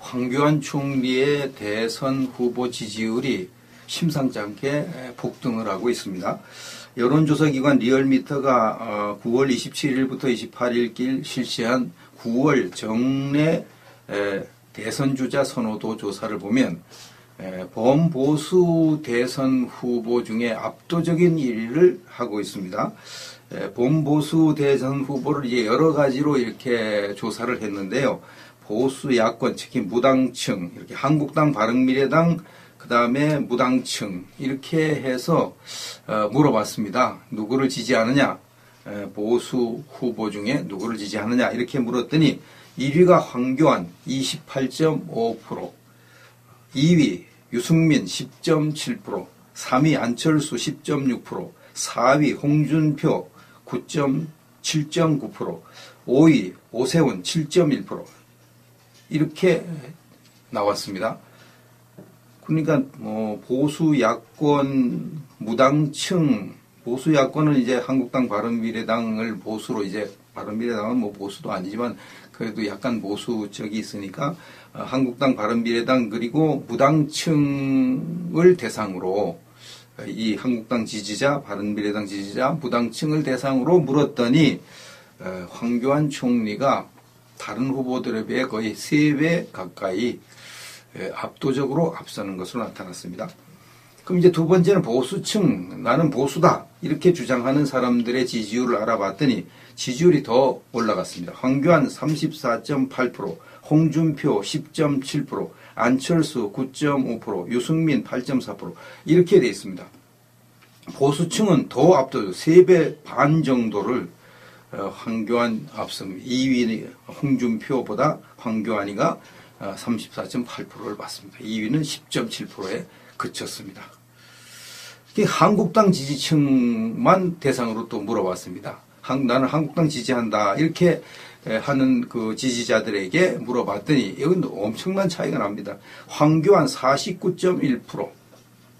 황교안 총리의 대선 후보 지지율이 심상치 않게 폭등을 하고 있습니다. 여론조사기관 리얼미터가 9월 27일부터 28일길 실시한 9월 정례 대선주자 선호도 조사를 보면 범보수 대선 후보 중에 압도적인 1위를 하고 있습니다. 범보수 대선 후보를 이제 여러 가지로 이렇게 조사를 했는데요. 보수 야권, 특히 무당층, 이렇게 한국당, 바른미래당, 그 다음에 무당층, 이렇게 해서 물어봤습니다. 누구를 지지하느냐? 보수 후보 중에 누구를 지지하느냐? 이렇게 물었더니 1위가 황교안 28.5%, 2위 유승민 10.7%, 3위 안철수 10.6%, 4위 홍준표 7.9%, 5위 오세훈 7.1%, 이렇게 나왔습니다. 그러니까 보수 야권, 무당층, 보수 야권은 이제 한국당, 바른미래당을 보수로, 이제 바른미래당은 뭐 보수도 아니지만 그래도 약간 보수 쪽이 있으니까 한국당, 바른미래당, 그리고 무당층을 대상으로, 이 한국당 지지자, 바른미래당 지지자, 무당층을 대상으로 물었더니 황교안 총리가 다른 후보들에 비해 거의 3배 가까이 압도적으로 앞서는 것으로 나타났습니다. 그럼 이제 두 번째는 보수층, 나는 보수다, 이렇게 주장하는 사람들의 지지율을 알아봤더니 지지율이 더 올라갔습니다. 황교안 34.8%, 홍준표 10.7%, 안철수 9.5%, 유승민 8.4%, 이렇게 돼 있습니다. 보수층은 더 압도적, 3배 반 정도를 황교안 앞섭니다. 2위 홍준표보다 황교안이가 34.8%를 받습니다. 2위는 10.7%에 그쳤습니다. 한국당 지지층만 대상으로 또 물어봤습니다. 나는 한국당 지지한다, 이렇게 하는 그 지지자들에게 물어봤더니 이건 엄청난 차이가 납니다. 황교안 49.1%,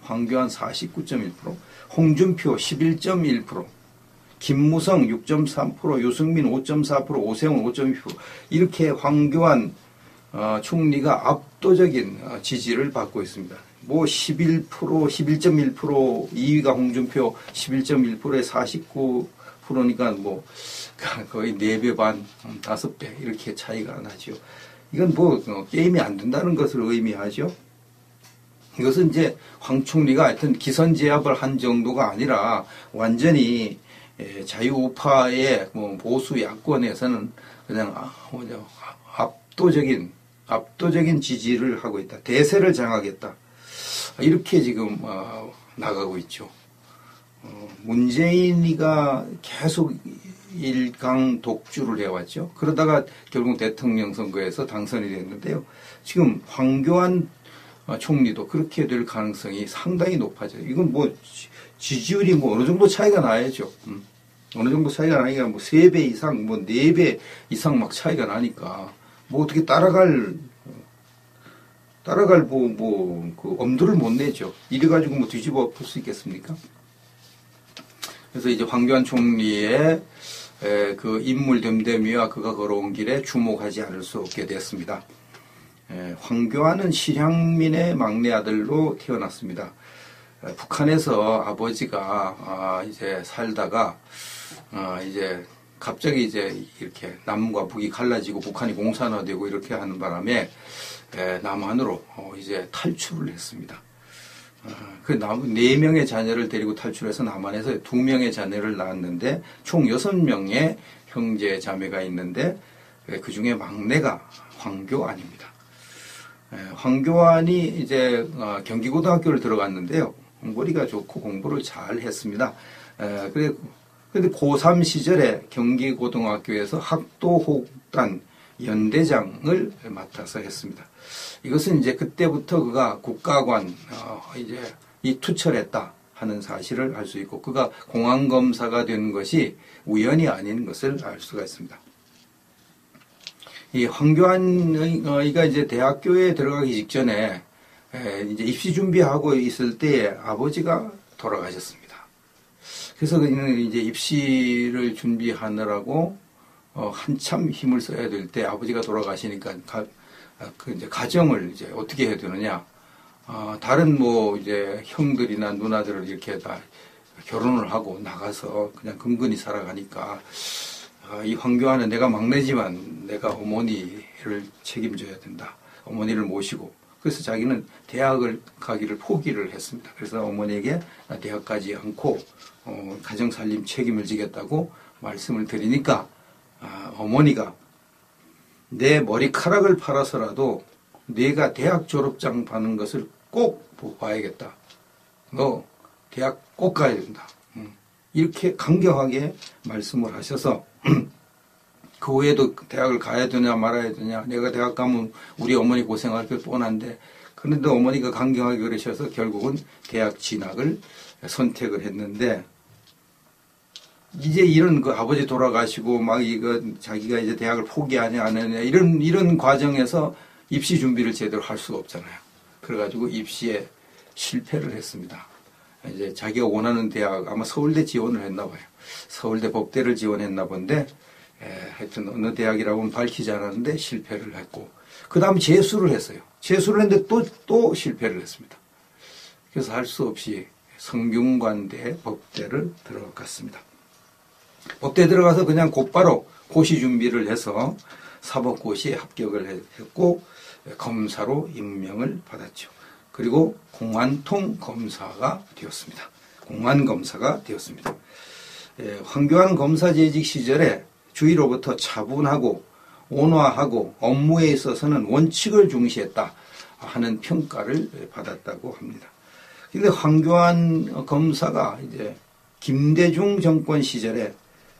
황교안 49.1%, 홍준표 11.1%, 김무성 6.3%, 유승민 5.4%, 오세훈 5.2%, 이렇게 황교안 총리가 압도적인 지지를 받고 있습니다. 뭐 11%, 11.1%, 2위가 홍준표 11.1%에 49%니까 뭐 거의 4배 반, 5배 이렇게 차이가 나죠. 이건 뭐 게임이 안 된다는 것을 의미하죠. 이것은 이제 황 총리가 하여튼 기선제압을 한 정도가 아니라 완전히 자유우파의 보수 야권에서는 그냥 압도적인 지지를 하고 있다. 대세를 장악했다. 이렇게 지금 나가고 있죠. 문재인이가 계속 일강 독주를 해왔죠. 그러다가 결국 대통령 선거에서 당선이 됐는데요. 지금 황교안 총리도 그렇게 될 가능성이 상당히 높아져요. 이건 뭐 지지율이 뭐 어느 정도 차이가 나야죠. 어느 정도 차이가 나니까 뭐 3배 이상, 뭐 4배 이상 막 차이가 나니까 뭐 어떻게 따라갈 그 엄두를 못 내죠. 이래가지고 뭐 뒤집어 볼 수 있겠습니까? 그래서 이제 황교안 총리의 그 인물 됨됨이와 그가 걸어온 길에 주목하지 않을 수 없게 됐습니다. 황교안은 실향민의 막내 아들로 태어났습니다. 북한에서 아버지가 이제 살다가 이제 갑자기 이제 이렇게 남과 북이 갈라지고 북한이 공산화되고 이렇게 하는 바람에 남한으로 이제 탈출을 했습니다. 그 4명의 자녀를 데리고 탈출해서 남한에서 2명의 자녀를 낳았는데 총 6명의 형제 자매가 있는데 그 중에 막내가 황교안입니다. 황교안이 이제 경기고등학교를 들어갔는데요. 머리가 좋고 공부를 잘 했습니다. 그런데 고3 시절에 경기고등학교에서 학도호국단 연대장을 맡아서 했습니다. 이것은 이제 그때부터 그가 국가관 이제 이 투철했다 하는 사실을 알 수 있고, 그가 공안검사가 된 것이 우연이 아닌 것을 알 수가 있습니다. 이 황교안이가 이제 대학교에 들어가기 직전에 이제 입시 준비하고 있을 때 아버지가 돌아가셨습니다. 그래서 그는 이제 입시를 준비하느라고 한참 힘을 써야 될 때 아버지가 돌아가시니까 그 이제 가정을 이제 어떻게 해야 되느냐. 다른 뭐 이제 형들이나 누나들을 이렇게 다 결혼을 하고 나가서 그냥 근근히 살아가니까 이 황교안은 내가 막내지만 내가 어머니를 책임져야 된다. 어머니를 모시고 그래서 자기는 대학을 가기를 포기를 했습니다. 그래서 어머니에게 대학 가지 않고 가정살림 책임을 지겠다고 말씀을 드리니까 어머니가 내 머리카락을 팔아서라도 네가 대학 졸업장 받는 것을 꼭 봐야겠다. 너 대학 꼭 가야 된다. 이렇게 강경하게 말씀을 하셔서 그 후에도 대학을 가야 되냐 말아야 되냐. 내가 대학 가면 우리 어머니 고생할 게 뻔한데 그런데 어머니가 강경하게 그러셔서 결국은 대학 진학을 선택을 했는데 이제 이런 그 아버지 돌아가시고 막 이거 자기가 이제 대학을 포기하냐 안 하냐 이런 과정에서 입시 준비를 제대로 할 수가 없잖아요. 그래가지고 입시에 실패를 했습니다. 이제 자기가 원하는 대학 아마 서울대 지원을 했나 봐요. 서울대 법대를 지원했나 본데 하여튼 어느 대학이라고는 밝히지 않았는데 실패를 했고 그 다음 재수를 했어요. 재수를 했는데 또 실패를 했습니다. 그래서 할 수 없이 성균관대 법대를 들어갔습니다. 법대 들어가서 그냥 곧바로 고시 준비를 해서 사법고시에 합격을 했고 검사로 임명을 받았죠. 그리고 공안통 검사가 되었습니다. 공안검사가 되었습니다. 황교안 검사 재직 시절에 주위로부터 차분하고 온화하고 업무에 있어서는 원칙을 중시했다 하는 평가를 받았다고 합니다. 근데 황교안 검사가 이제 김대중 정권 시절에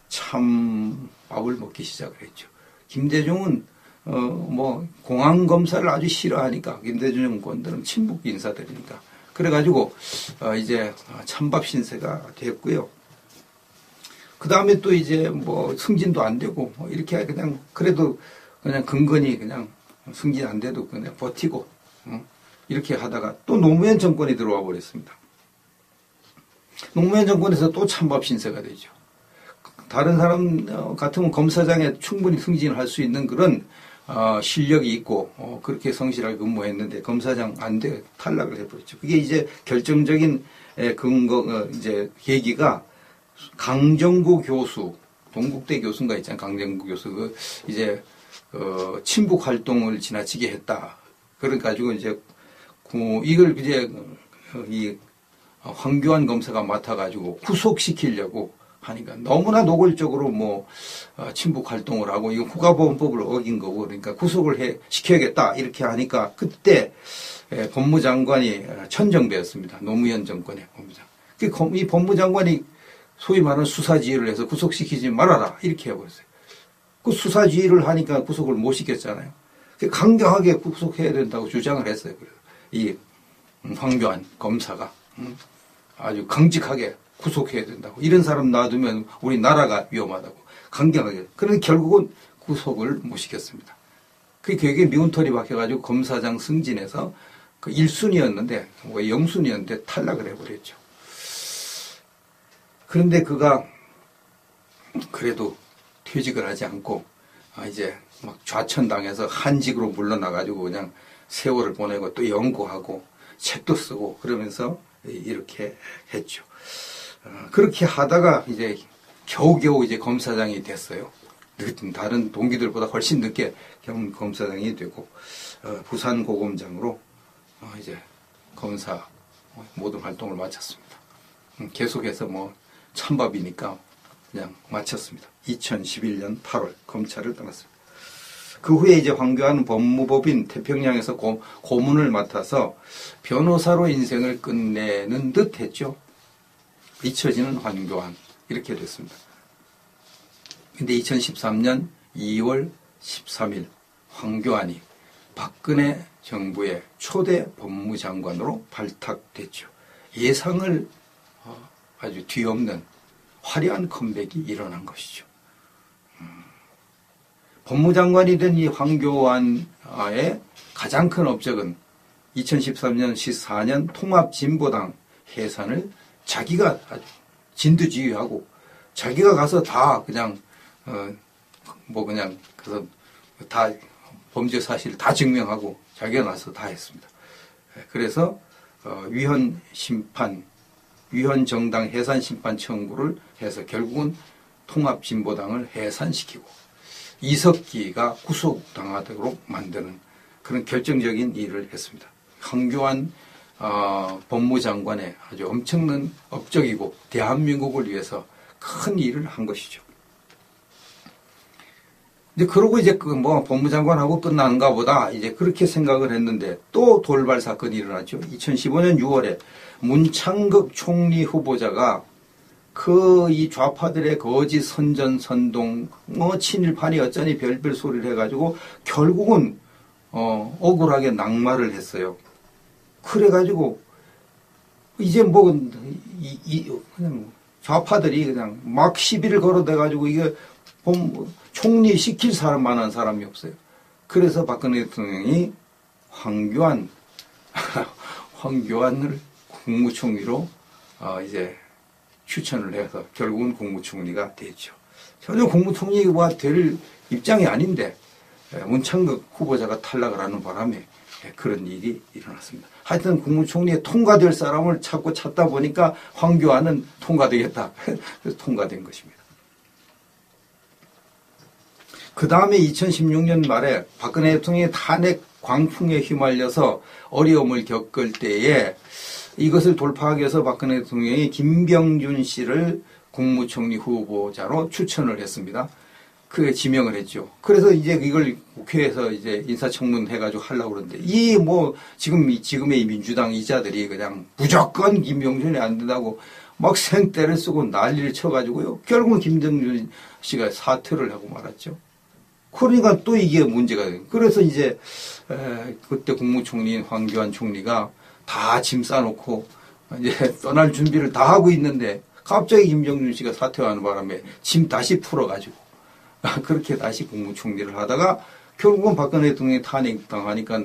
참 밥을 먹기 시작을 했죠. 김대중은 뭐 공안 검사를 아주 싫어하니까 김대중 정권들은 친북 인사들이니까 그래가지고 이제 찬밥 신세가 됐고요. 그 다음에 또 이제 뭐 승진도 안 되고 뭐 이렇게 그냥 그래도 그냥 근근히 그냥 승진 안 돼도 그냥 버티고 이렇게 하다가 또 노무현 정권이 들어와 버렸습니다. 노무현 정권에서 또 찬밥 신세가 되죠. 다른 사람 같으면 검사장에 충분히 승진을 할 수 있는 그런 실력이 있고 그렇게 성실하게 근무했는데 검사장 안 돼 탈락을 해버렸죠. 그게 이제 결정적인 근거 이제 계기가 강정구 교수 동국대 교수인가 있잖아요. 강정구 교수 그 이제 친북 활동을 지나치게 했다. 그래 가지고 이제 이걸 이제 이 황교안 검사가 맡아가지고 구속시키려고 하니까 너무나 노골적으로 뭐 친북 활동을 하고 이거 국가보안법을 어긴 거고 그러니까 구속을 시켜야겠다 이렇게 하니까 그때 법무장관이 천정배였습니다. 노무현 정권의 법무장. 이 법무장관이 소위 말하는 수사지휘를 해서 구속시키지 말아라 이렇게 해버렸어요. 그 수사지휘를 하니까 구속을 못 시켰잖아요. 강경하게 구속해야 된다고 주장을 했어요. 그래서 이 황교안 검사가 아주 강직하게 구속해야 된다고. 이런 사람 놔두면 우리 나라가 위험하다고. 강경하게. 그런데 결국은 구속을 못 시켰습니다. 그 계획에 미운털이 박혀가지고 검사장 승진해서 그 1순위였는데, 0순위였는데 탈락을 해버렸죠. 그런데 그가 그래도 퇴직을 하지 않고, 이제 막 좌천당해서 한직으로 물러나가지고 그냥 세월을 보내고 또 연구하고 책도 쓰고 그러면서 이렇게 했죠. 그렇게 하다가 이제 겨우겨우 이제 검사장이 됐어요. 다른 동기들보다 훨씬 늦게 검사장이 되고 부산 고검장으로 이제 검사 모든 활동을 마쳤습니다. 계속해서 뭐 찬밥이니까 그냥 마쳤습니다. 2011년 8월 검찰을 떠났습니다. 그 후에 이제 황교안 법무법인 태평양에서 고문을 맡아서 변호사로 인생을 끝내는 듯 했죠. 잊혀지는 황교안 이렇게 됐습니다. 근데 2013년 2월 13일 황교안이 박근혜 정부의 초대 법무장관으로 발탁됐죠. 예상을 아주 뒤엎는 화려한 컴백이 일어난 것이죠. 법무장관이 된 이 황교안의 가장 큰 업적은 2013년 14년 통합진보당 해산을 자기가 진두지휘하고 자기가 가서 다 그냥 그냥 그래서 다 범죄 사실을 다 증명하고 자기가 나서 다 했습니다. 그래서 위헌 심판, 위헌 정당 해산 심판 청구를 해서 결국은 통합진보당을 해산시키고 이석기가 구속당하도록 만드는 그런 결정적인 일을 했습니다. 황교안 법무장관의 아주 엄청난 업적이고 대한민국을 위해서 큰 일을 한 것이죠. 이제 그러고 이제 법무장관하고 끝나는가 보다 이제 그렇게 생각을 했는데 또 돌발 사건이 일어났죠. 2015년 6월에 문창극 총리 후보자가 이 좌파들의 거짓 선전 선동 친일파니 어쩌니 별별 소리를 해가지고 결국은 억울하게 낙마를 했어요. 그래가지고 이제 그냥 좌파들이 그냥 막 시비를 걸어대가지고 이게 총리 시킬 사람만한 사람이 없어요. 그래서 박근혜 대통령이 황교안을 국무총리로 이제 추천을 해서 결국은 국무총리가 됐죠. 전혀 국무총리가 될 입장이 아닌데 문창극 후보자가 탈락을 하는 바람에 그런 일이 일어났습니다. 하여튼 국무총리에 통과될 사람을 찾다 보니까 황교안은 통과되겠다. 그래서 통과된 것입니다. 그 다음에 2016년 말에 박근혜 대통령의 탄핵 광풍에 휘말려서 어려움을 겪을 때에 이것을 돌파하기 위해서 박근혜 대통령이 김병준 씨를 국무총리 후보자로 추천을 했습니다. 그게 지명을 했죠. 그래서 이제 이걸 국회에서 이제 인사청문 해가지고 하려고 그러는데 지금의 이 민주당 이자들이 그냥 무조건 김병준이 안 된다고 막 생떼를 쓰고 난리를 쳐가지고요. 결국은 김병준 씨가 사퇴를 하고 말았죠. 그러니까 또 이게 문제가 돼요. 그래서 이제 그때 국무총리인 황교안 총리가 다 짐 싸놓고 이제 떠날 준비를 다 하고 있는데 갑자기 김병준 씨가 사퇴하는 바람에 짐 다시 풀어가지고 그렇게 다시 국무총리를 하다가 결국은 박근혜 대통령이 탄핵당하니까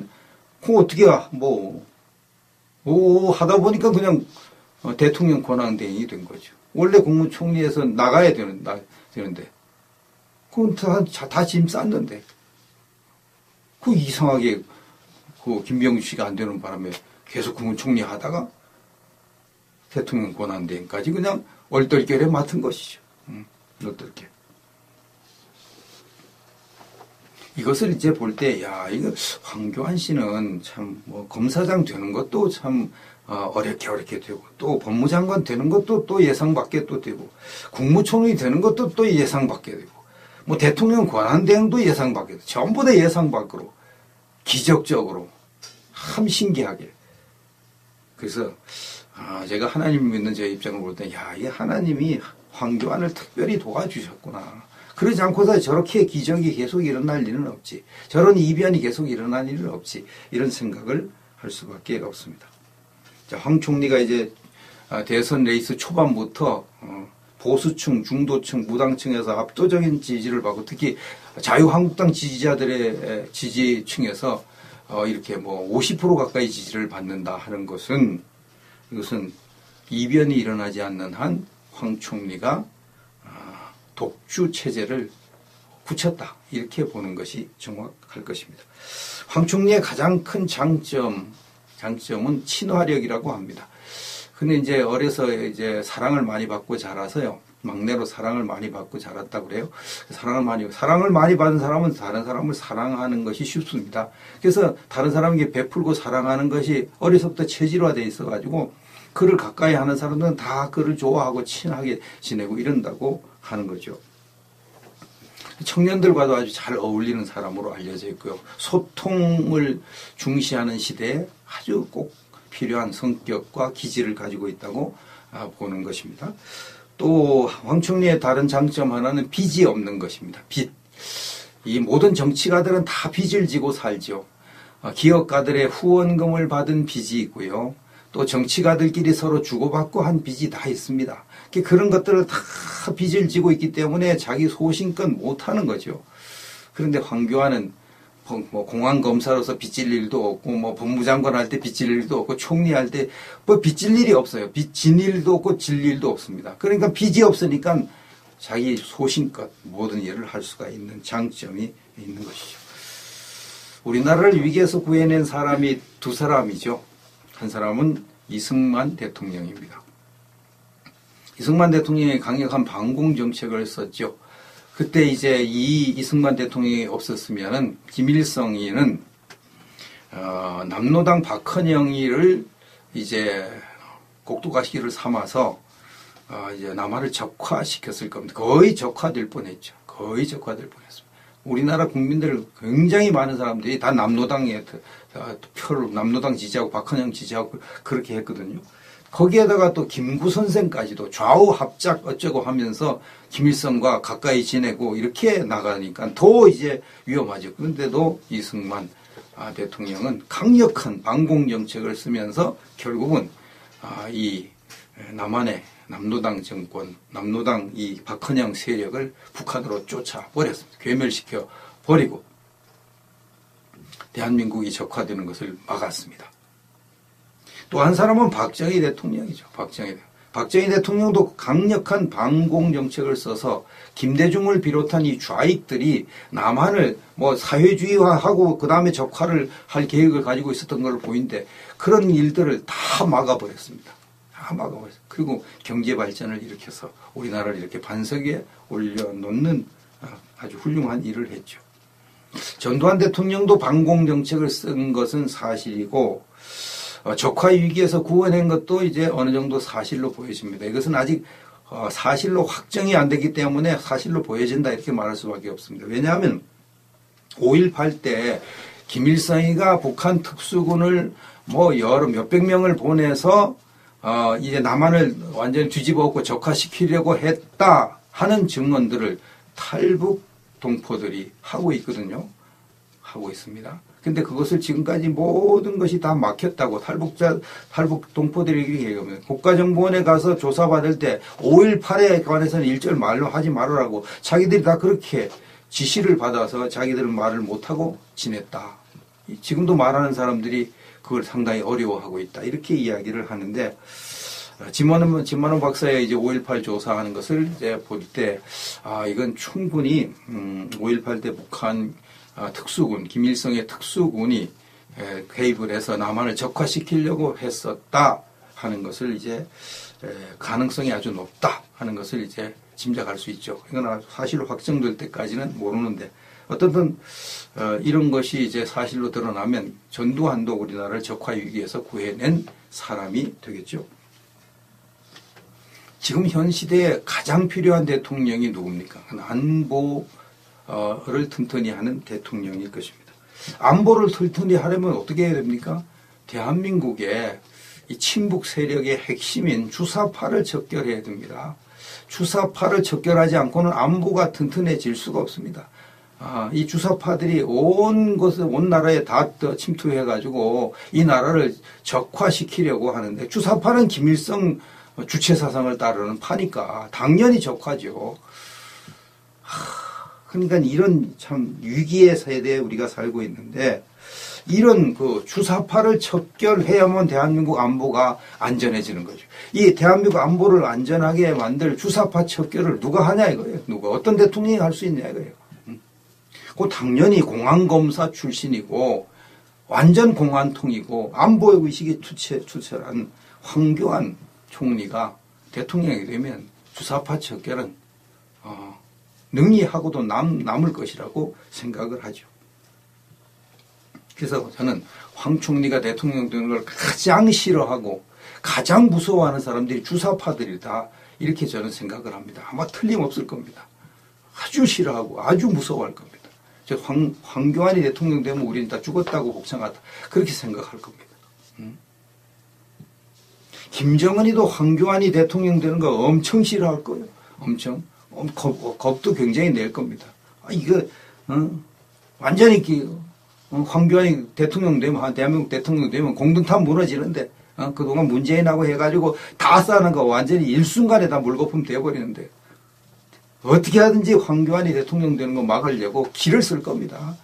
어떻게 하다 보니까 그냥 대통령 권한대행이 된 거죠. 원래 국무총리에서 나가야 되는데 그건 다 짐 쌌는데 이상하게 김병준 씨가 안 되는 바람에 계속 국무총리 하다가 대통령 권한대행까지 그냥 얼떨결에 맡은 것이죠. 얼떨결. 이것을 이제 볼 때, 이거 황교안 씨는 참 검사장 되는 것도 참 어렵게 되고, 또 법무장관 되는 것도 또 예상 밖에 또 되고, 국무총리 되는 것도 또 예상 밖에 되고, 대통령 권한대행도 예상 밖에 되고, 전부 다 예상 밖으로, 기적적으로, 참 신기하게. 그래서 제가 하나님 믿는 제 입장을 볼 때, 이 하나님이 황교안을 특별히 도와주셨구나. 그러지 않고서 저렇게 기적이 계속 일어날 일은 없지. 저런 이변이 계속 일어날 일은 없지. 이런 생각을 할 수밖에 없습니다. 자, 황 총리가 이제 대선 레이스 초반부터 보수층, 중도층, 무당층에서 압도적인 지지를 받고 특히 자유한국당 지지자들의 지지층에서 이렇게 50% 가까이 지지를 받는다 하는 것은 이것은 이변이 일어나지 않는 한 황 총리가 독주 체제를 굳혔다. 이렇게 보는 것이 정확할 것입니다. 황 총리의 가장 큰 장점은 친화력이라고 합니다. 근데 이제 어려서 이제 사랑을 많이 받고 자라서요. 막내로 사랑을 많이 받고 자랐다고 그래요. 사랑을 많이 받은 사람은 다른 사람을 사랑하는 것이 쉽습니다. 그래서 다른 사람에게 베풀고 사랑하는 것이 어려서부터 체질화되어 있어가지고 그를 가까이 하는 사람들은 다 그를 좋아하고 친하게 지내고 이런다고 하는 거죠. 청년들과도 아주 잘 어울리는 사람으로 알려져 있고요. 소통을 중시하는 시대에 아주 꼭 필요한 성격과 기질을 가지고 있다고 보는 것입니다. 또 황 총리의 다른 장점 하나는 빚이 없는 것입니다. 빚. 이 모든 정치가들은 다 빚을 지고 살죠. 기업가들의 후원금을 받은 빚이 있고요. 또 정치가들끼리 서로 주고받고 한 빚이 다 있습니다. 그런 것들을 다 빚을 지고 있기 때문에 자기 소신껏 못하는 거죠. 그런데 황교안은 공안검사로서 빚질 일도 없고 법무장관 할 때 빚질 일도 없고 총리할 때 빚질 일이 없어요. 빚진 일도 없고 질 일도 없습니다. 그러니까 빚이 없으니까 자기 소신껏 모든 일을 할 수가 있는 장점이 있는 것이죠. 우리나라를 위기에서 구해낸 사람이 두 사람이죠. 한 사람은 이승만 대통령입니다. 이승만 대통령이 강력한 반공 정책을 썼죠. 그때 이제 이 이승만 대통령이 없었으면은 김일성이는 남로당 박헌영이를 이제 꼭두가시를 삼아서 이제 남한을 적화시켰을 겁니다. 거의 적화될 뻔했죠. 거의 적화될 뻔했습니다. 우리나라 국민들 굉장히 많은 사람들이 다 남로당에 표를 남로당 지지하고 박헌영 지지하고 그렇게 했거든요. 거기에다가 또 김구 선생까지도 좌우 합작 어쩌고 하면서 김일성과 가까이 지내고 이렇게 나가니까 더 이제 위험하죠. 그런데도 이승만 대통령은 강력한 반공 정책을 쓰면서 결국은 이 남한의 남로당 정권, 남로당 이 박헌영 세력을 북한으로 쫓아버렸습니다. 괴멸시켜 버리고 대한민국이 적화되는 것을 막았습니다. 또 한 사람은 박정희 대통령이죠. 박정희 대통령도 강력한 반공 정책을 써서 김대중을 비롯한 이 좌익들이 남한을 뭐 사회주의화하고 그 다음에 적화를 할 계획을 가지고 있었던 걸 보이는데 그런 일들을 다 막아버렸습니다. 다 막아버렸어요. 그리고 경제 발전을 일으켜서 우리나라를 이렇게 반석에 올려놓는 아주 훌륭한 일을 했죠. 전두환 대통령도 반공 정책을 쓴 것은 사실이고 적화 위기에서 구원한 것도 이제 어느 정도 사실로 보여집니다. 이것은 아직 사실로 확정이 안 되기 때문에 사실로 보여진다 이렇게 말할 수밖에 없습니다. 왜냐하면 5.18 때 김일성이가 북한 특수군을 뭐 여러 몇백 명을 보내서 이제 남한을 완전히 뒤집어엎고 적화시키려고 했다 하는 증언들을 탈북 동포들이 하고 있거든요. 하고 있습니다. 근데 그것을 지금까지 모든 것이 다 막혔다고 탈북 동포들이 얘기합니다. 국가정보원에 가서 조사받을 때 5.18에 관해서는 일절 말로 하지 말으라고 자기들이 다 그렇게 지시를 받아서 자기들은 말을 못하고 지냈다. 지금도 말하는 사람들이 그걸 상당히 어려워하고 있다. 이렇게 이야기를 하는데 진만원 박사의 이제 5.18 조사하는 것을 이제 볼 때 이건 충분히 5.18 때 북한 특수군, 김일성의 특수군이 개입을 해서 남한을 적화시키려고 했었다 하는 것을 이제 가능성이 아주 높다 하는 것을 이제 짐작할 수 있죠. 이건 사실로 확정될 때까지는 모르는데 어떻든 이런 것이 이제 사실로 드러나면 전두환도 우리나라를 적화 위기에서 구해낸 사람이 되겠죠. 지금 현 시대에 가장 필요한 대통령이 누굽니까? 안보를 튼튼히 하는 대통령일 것입니다. 안보를 튼튼히 하려면 어떻게 해야 됩니까? 대한민국의 이 친북 세력의 핵심인 주사파를 척결해야 됩니다. 주사파를 척결하지 않고는 안보가 튼튼해질 수가 없습니다. 이 주사파들이 온 나라에 다 침투해가지고 이 나라를 적화시키려고 하는데 주사파는 김일성 주체 사상을 따르는 파니까 당연히 적화죠. 그러니까 이런 참 위기의 세대에 우리가 살고 있는데 이런 그 주사파를 척결해야만 대한민국 안보가 안전해지는 거죠. 이 대한민국 안보를 안전하게 만들 주사파 척결을 누가 하냐 이거예요. 누가 어떤 대통령이 할 수 있냐 이거예요. 그 당연히 공안검사 출신이고 완전 공안통이고 안보의식이 투철한 황교안 총리가 대통령이 되면 주사파 척결은 능히 하고도 남을 것이라고 생각을 하죠. 그래서 저는 황 총리가 대통령 되는 걸 가장 싫어하고 가장 무서워하는 사람들이 주사파들이다 이렇게 저는 생각을 합니다. 아마 틀림없을 겁니다. 아주 싫어하고 아주 무서워할 겁니다. 황교안이 대통령 되면 우리는 다 죽었다고 복창하다 그렇게 생각할 겁니다. 김정은이도 황교안이 대통령 되는 거 엄청 싫어할 거예요. 엄청 겁도 굉장히 낼 겁니다. 이거 완전히 황교안이 대통령 되면 대한민국 대통령 되면 공든탑 무너지는데 그동안 문재인하고 해가지고 다 쌓는 거 완전히 일순간에 다 물거품 되어버리는데 어떻게 하든지 황교안이 대통령 되는 거 막으려고 길을 쓸 겁니다.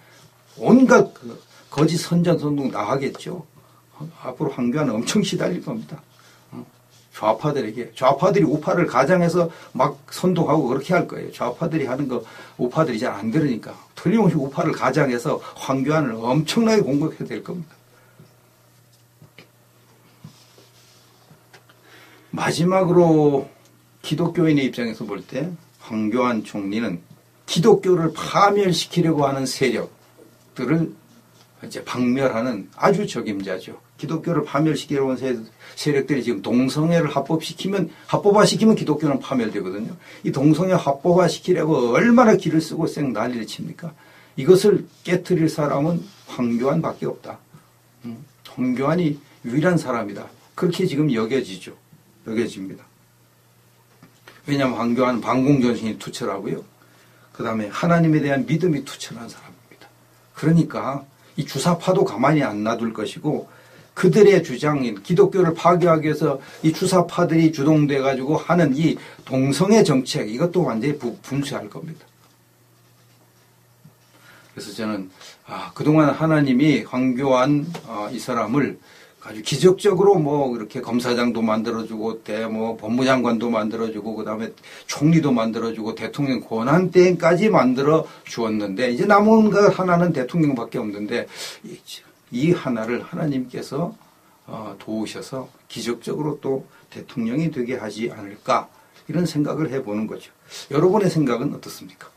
온갖 거짓 선전선동 다 하겠죠. 앞으로 황교안은 엄청 시달릴 겁니다. 좌파들이 우파를 가장해서 막 선동하고 그렇게 할 거예요. 좌파들이 하는 거 우파들이 잘 안 들으니까 틀림없이 우파를 가장해서 황교안을 엄청나게 공격해야 될 겁니다. 마지막으로 기독교인의 입장에서 볼 때 황교안 총리는 기독교를 파멸시키려고 하는 세력들을 이제 박멸하는 아주 적임자죠. 기독교를 파멸시키려고 하는 세력들이 지금 동성애를 합법화시키면 기독교는 파멸되거든요. 이 동성애 합법화시키려고 얼마나 기를 쓰고 쌩 난리를 칩니까? 이것을 깨트릴 사람은 황교안밖에 없다. 황교안이 유일한 사람이다. 그렇게 지금 여겨집니다. 왜냐하면 황교안은 반공전신이 투철하고요. 그 다음에 하나님에 대한 믿음이 투철한 사람입니다. 그러니까 이 주사파도 가만히 안 놔둘 것이고 그들의 주장인 기독교를 파괴하기 위해서 이 주사파들이 주동돼 가지고 하는 이 동성애 정책 이것도 완전히 분쇄할 겁니다. 그래서 저는 그동안 하나님이 황교안 이 사람을 아주 기적적으로 뭐 이렇게 검사장도 만들어주고 법무장관도 만들어주고 그다음에 총리도 만들어주고 대통령 권한대행까지 만들어 주었는데 이제 남은 것 하나는 대통령밖에 없는데 이 하나를 하나님께서 도우셔서 기적적으로 또 대통령이 되게 하지 않을까 이런 생각을 해보는 거죠. 여러분의 생각은 어떻습니까?